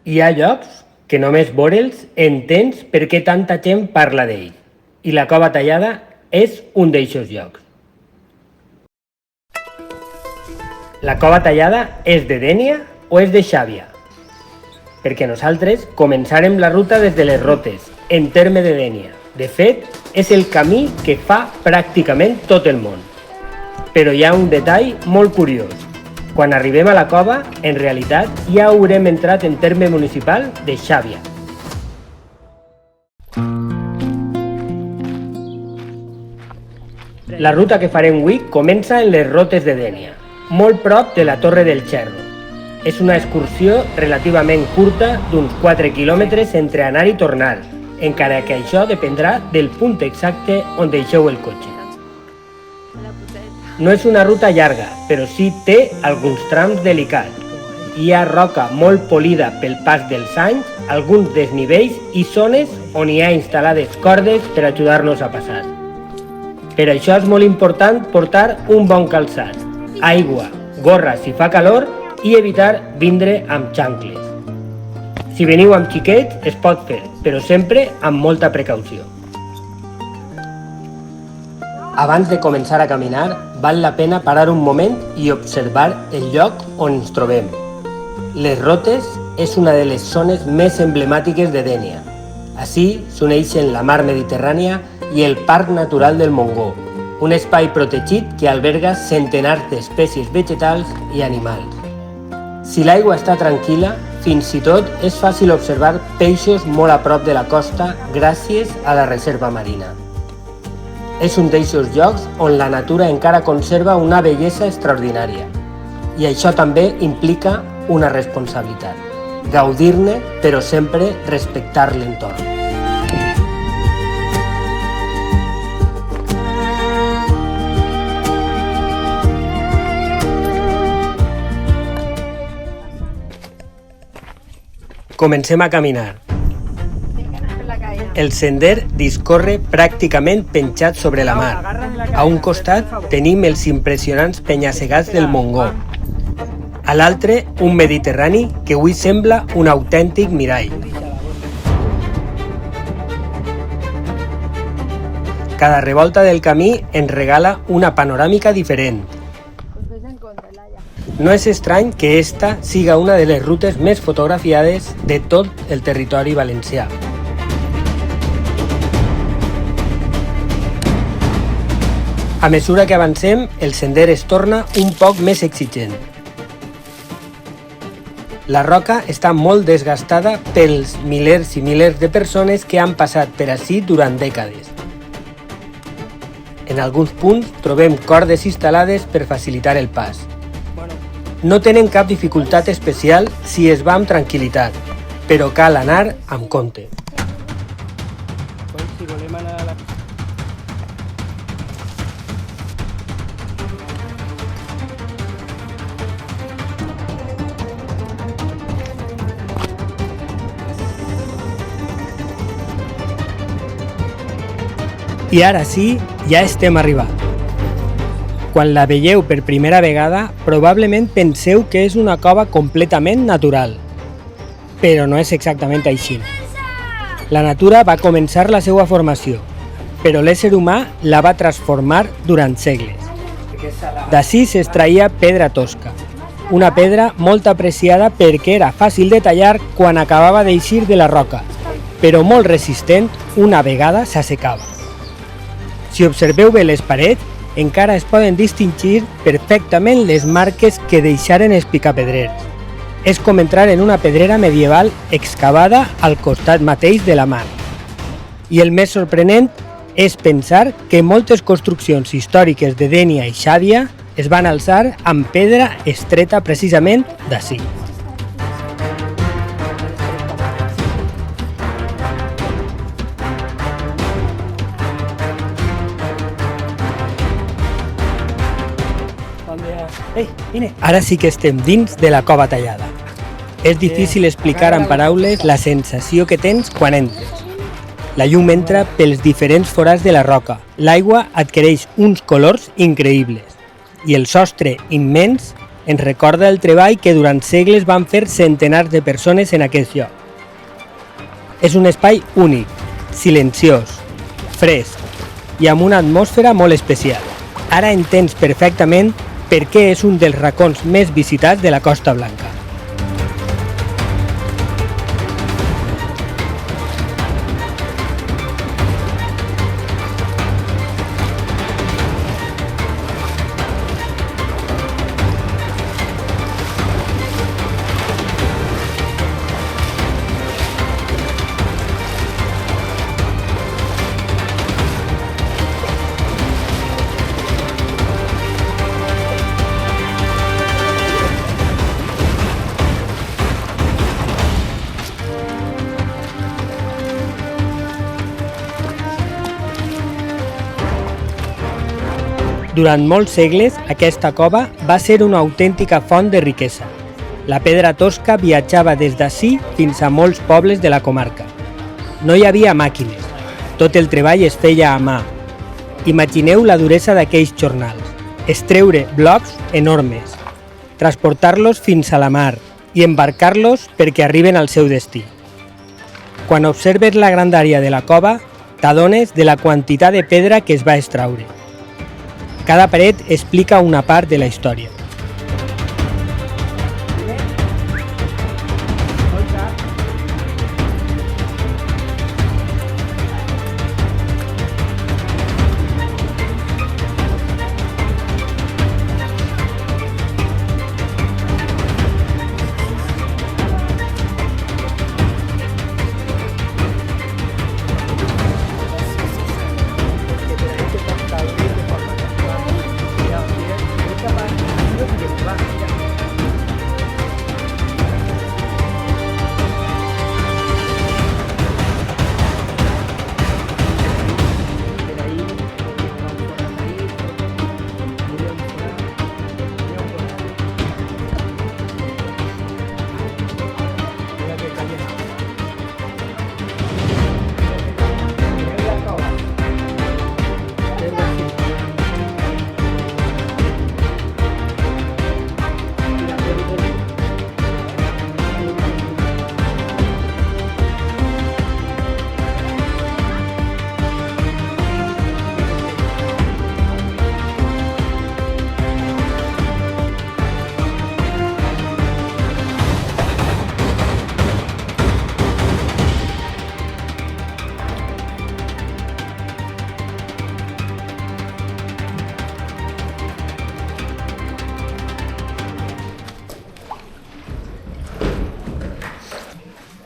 Hi ha llocs que només veure'ls entens per què tanta gent parla d'ell, i la Cova Tallada és un d'eixos llocs. La Cova Tallada és de Dénia o és de Xàbia? Perquè nosaltres començarem la ruta des de les Rotes, en terme de Dénia. De fet, és el camí que fa pràcticament tot el món. Però hi ha un detall molt curiós. Quan arribem a la cova, en realitat ja haurem entrat en terme municipal de Xàbia. La ruta que farem avui comença en les Rotes de Dénia, molt prop de la Torre del Xerro. És una excursió relativament curta d'uns 4 quilòmetres entre anar i tornar, encara que això dependrà del punt exacte on deixeu el cotxe. No és una ruta llarga, però sí té alguns trams delicats. Hi ha roca molt polida pel pas dels anys, alguns desnivells i zones on hi ha instal·lades cordes per ajudar-nos a passar. Per això és molt important portar un bon calçat, aigua, gorra si fa calor i evitar vindre amb xancles. Si veniu amb xiquets es pot fer, però sempre amb molta precaució. Abans de començar a caminar, val la pena parar un moment i observar el lloc on ens trobem. Les Rotes és una de les zones més emblemàtiques de Dénia. Ací s'uneixen la mar Mediterrània i el Parc Natural del Montgó, un espai protegit que alberga centenars d'espècies vegetals i animals. Si l'aigua està tranquil·la, fins i tot és fàcil observar peixos molt a prop de la costa gràcies a la reserva marina. És un d'eixos llocs on la natura encara conserva una bellesa extraordinària. I això també implica una responsabilitat. Gaudir-ne, però sempre respectar l'entorn. Comencem a caminar. El sender discorre pràcticament penjat sobre la mar. A un costat tenim els impressionants penya-segats del Montgó. A l'altre, un Mediterrani que avui sembla un autèntic mirall. Cada revolta del camí ens regala una panoràmica diferent. No és estrany que esta siga una de les rutes més fotografiades de tot el territori valencià. A mesura que avancem, el sender es torna un poc més exigent. La roca està molt desgastada pels milers i milers de persones que han passat per ací durant dècades. En alguns punts trobem cordes instal·lades per facilitar el pas. No tenen cap dificultat especial si es va amb tranquil·litat, però cal anar amb compte. I ara sí, ja estem arribant. Quan la veieu per primera vegada, probablement penseu que és una cova completament natural. Però no és exactament així. La natura va començar la seva formació, però l'ésser humà la va transformar durant segles. D'ací s'extraïa pedra tosca, una pedra molt apreciada perquè era fàcil de tallar quan acabava d'eixir de la roca, però molt resistent una vegada s'assecava. Si observeu bé les parets, encara es poden distingir perfectament les marques que deixaren els picapedrers. És com entrar en una pedrera medieval excavada al costat mateix de la mar. I el més sorprenent és pensar que moltes construccions històriques de Dénia i Xàbia es van alçar amb pedra extreta precisament d'ací. Ara sí que estem dins de la Cova Tallada. És difícil explicar en paraules la sensació que tens quan entres. La llum entra pels diferents forats de la roca, l'aigua adquireix uns colors increïbles i el sostre immens ens recorda el treball que durant segles van fer centenars de persones en aquest lloc. És un espai únic, silenciós, fresc i amb una atmosfera molt especial. Ara entens perfectament per què és un dels racons més visitats de la Costa Blanca. Durant molts segles, aquesta cova va ser una autèntica font de riquesa. La pedra tosca viatjava des d'ací fins a molts pobles de la comarca. No hi havia màquines, tot el treball es feia a mà. Imagineu la duresa d'aquells jornals, extreure blocs enormes, transportar-los fins a la mar i embarcar-los perquè arriben al seu destí. Quan observes la grandària de la cova, t'adones de la quantitat de pedra que es va extraure. Cada paret explica una part de la història.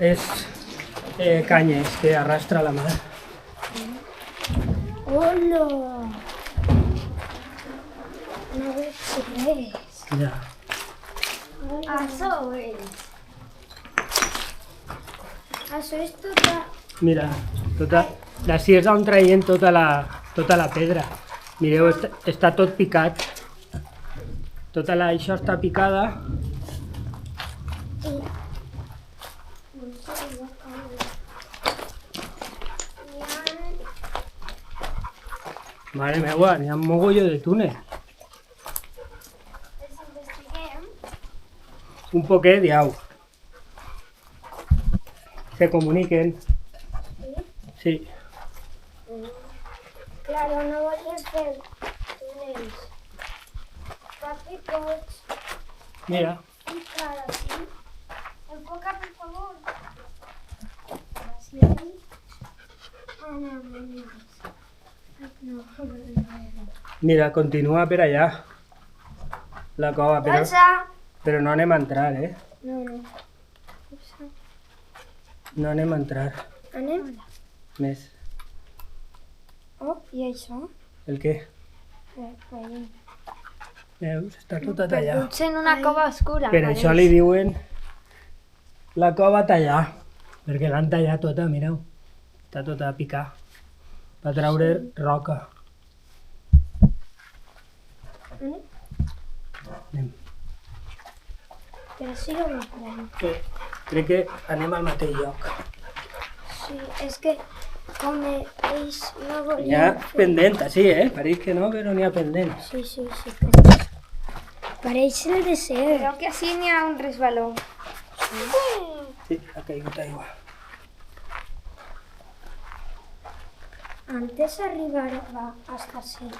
Es cañas que arrastra la mar. ¡Hola! No ves qué es. Ja. Això és. Això és tota... Mira, d'ací és on traient tota la pedra. Mireu, està tot picat. Això està picada. Mare meva, n'hi ha un mogolló de túnel. Els investiguem. Un poquet, diau. Se comuniquen. Sí. Claro, no vols fer túnels. Papi, pots Mira, ficar aquí? Enfoca, per favor. Així. Ana, no. mira, continua per allà. La cova, però no anem a entrar, eh? No. No anem a entrar. Anem? Més. Oh, i això? El què? Veiem. Veus? Està tot tallat. Potser en una cova oscura. Per això li diuen la cova tallar, perquè l'han tallat tota, mireu. Està tota a picar. Va treure roca. Anem. Però sí o no podem? Crec que anem al mateix lloc. Sí, és que com ells no volien N'hi ha pendent, sí, pareix que no, però n'hi ha pendent. Sí. Pareix el desert. Creo que así ni a un resbalón. Sí, ha caigut aigua. Antes arribava hasta así.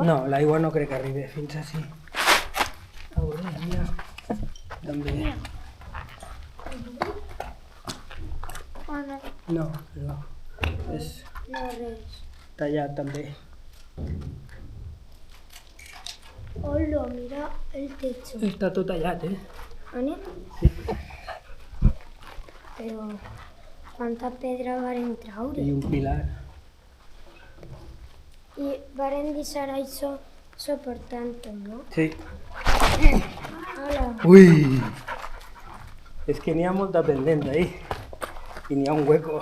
No, l'aigua no crec que arribi fins així. A veure, mira. També. No, no. És No res. tallat també. Hola, mira el techo. Està tot tallat, Anem? Sí. Però quanta pedra varen traure? I un pilar. I varen deixar això soportant-ho, no? Sí. Hola. Ui! És que n'hi ha molta pendent ahí. I n'hi ha un hueco.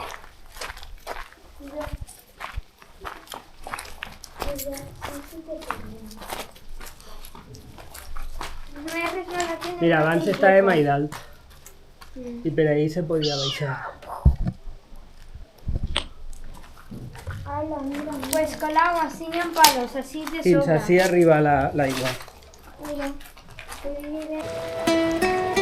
No hi ha res relatiu. Mira, abans estàvem ahí dalt. I per ahí se podia baixar. Hola, mira. Pues con el agua así en palos, así de Fins sobra. així arriba l'aigua. Mira. Mira.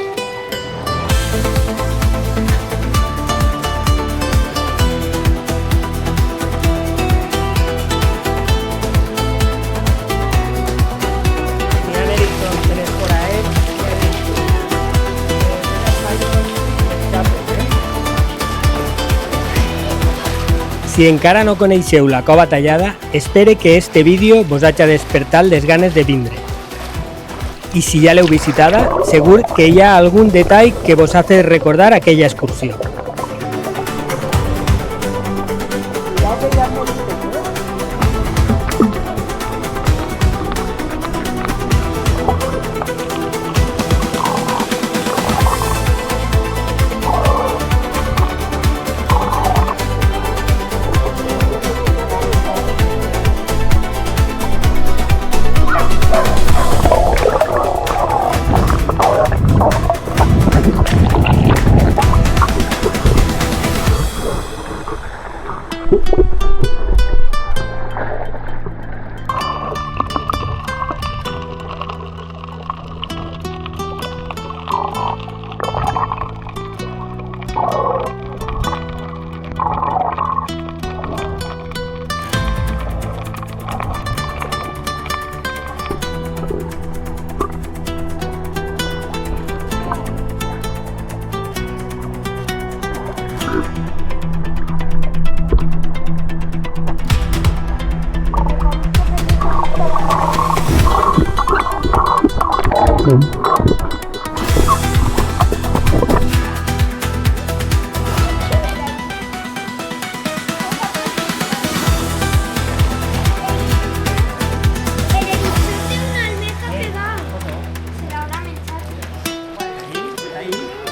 N'hi ha Ericsson, tienes por ahí. Si encara no coneixeu la cova tallada, espere que este vídeo vos haja despertat les ganes de vindre. I si ja l'heu visitada, segur que hi ha algun detall que vos ha fet recordar aquella excursió.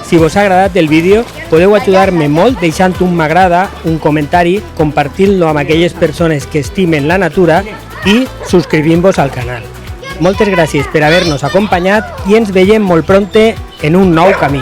Si vos ha agradat el vídeo, podeu ajudar-me molt deixant un m'agrada, un comentari, compartint-lo amb aquelles persones que estimen la natura i subscrivint-vos al canal. Moltes gràcies per haver-nos acompanyat i ens veiem molt prompte en un nou camí.